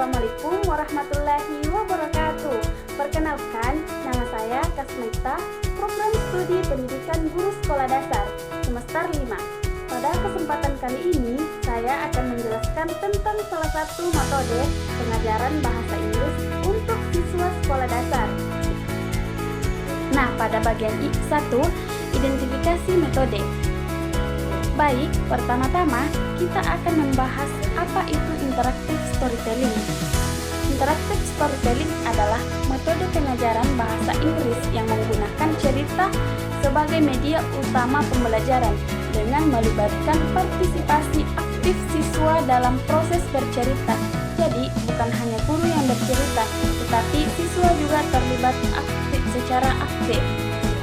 Assalamualaikum warahmatullahi wabarakatuh. Perkenalkan, nama saya Kasmita, Program Studi Pendidikan Guru Sekolah Dasar, semester 5. Pada kesempatan kali ini, saya akan menjelaskan tentang salah satu metode pengajaran bahasa Inggris untuk siswa sekolah dasar. Nah, pada bagian 1, identifikasi metode. Baik, pertama-tama kita akan membahas apa itu interactive storytelling. Interactive storytelling adalah metode pengajaran bahasa Inggris yang menggunakan cerita sebagai media utama pembelajaran dengan melibatkan partisipasi aktif siswa dalam proses bercerita. Jadi, bukan hanya guru yang bercerita, tetapi siswa juga terlibat secara aktif.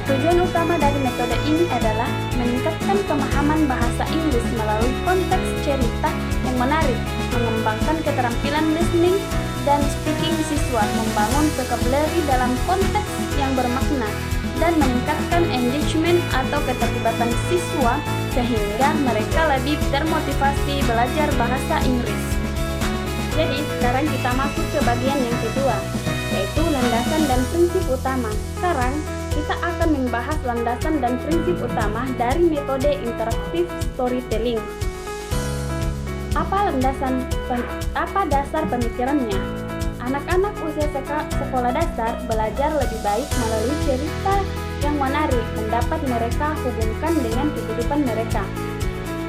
Tujuan utama dari metode ini adalah meningkatkan pemahaman bahasa Inggris melalui konteks cerita yang menarik, mengembangkan keterampilan listening dan speaking siswa, membangun vocabulary dalam konteks yang bermakna, dan meningkatkan engagement atau keterlibatan siswa sehingga mereka lebih termotivasi belajar bahasa Inggris. Jadi, sekarang kita masuk ke bagian yang kedua, yaitu landasan dan prinsip utama. Sekarang kita akan membahas landasan dan prinsip utama dari metode interactive storytelling. Apa dasar pemikirannya? Anak-anak usia sekolah dasar belajar lebih baik melalui cerita yang menarik dan dapat mereka hubungkan dengan kehidupan mereka.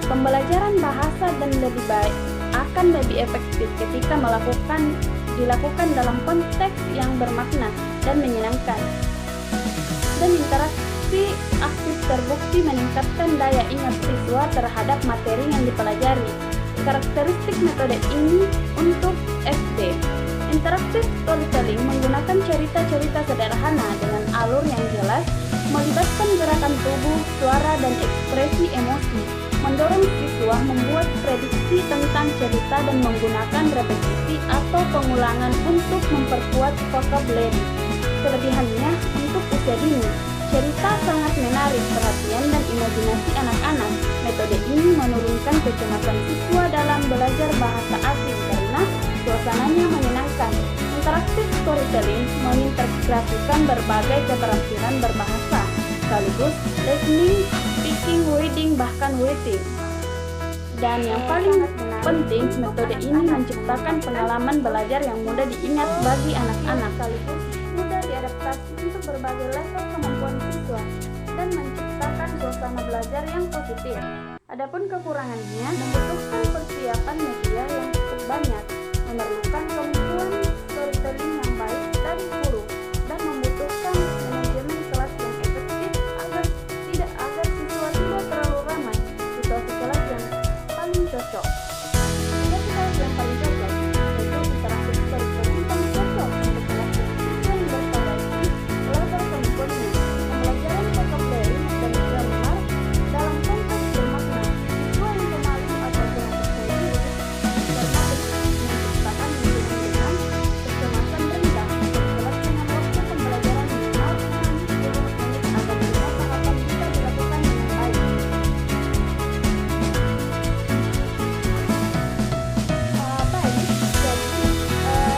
Pembelajaran bahasa dan lebih baik akan lebih efektif ketika dilakukan dalam konteks yang bermakna dan menyenangkan. Dan interaksi aktif terbukti meningkatkan daya ingat siswa terhadap materi yang dipelajari. Karakteristik metode ini untuk SD. Interactive storytelling menggunakan cerita-cerita sederhana dengan alur yang jelas, melibatkan gerakan tubuh, suara, dan ekspresi emosi, mendorong siswa membuat prediksi tentang cerita dan menggunakan repetisi atau pengulangan untuk memperkuat vocabulary. Kelebihannya untuk usia dini, cerita sangat menarik perhatian dan imajinasi anak-anak. Metode ini menurunkan kecemasan siswa dalam belajar bahasa asing karena suasananya menyenangkan. Interaktif storytelling mengintegrasikan berbagai keterampilan berbahasa, sekaligus listening, speaking, reading, bahkan writing. Dan yang paling penting, metode ini menciptakan pengalaman belajar yang mudah diingat bagi anak-anak, sekaligus mudah diadaptasi untuk berbagai level kemampuan siswa dan menciptakan suasana belajar yang positif. Adapun kekurangannya, membutuhkan persiapan media yang cukup banyak, memerlukan kemampuan storytelling yang baik dari guru, dan membutuhkan manajemen kelas yang efektif agar siswa tidak terlalu ramai. Situasi kelas yang paling cocok. Situasi kelas yang paling cocok yaitu interaktif storytelling paling cocok untuk kelas siswa yang bervariasi level kemampuannya. Pembelajaran vocabulary dan grammar dalam konteks bermakna. Siswa yang pemalu atau kurang percaya diri menciptakan lingkungan dengan kecemasan rendah dan kelas dengan waktu pembelajaran minimal 10 menit agar semua tahapan bisa dilakukan dengan baik.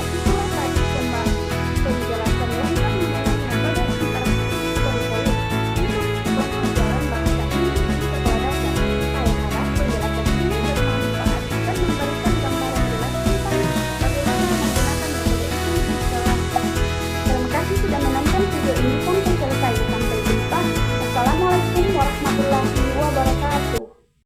Itulah tadi penjelasan lengkap mengenai metode interaktif storytelling untuk pembelajaran bahasa Inggris di sekolah dasar. Saya harap penjelasan ini bermanfaat dan memberikan gambaran jelas tentang bagaimana menggunakan metode ini di sekolah. Terima kasih sudah menonton video ini.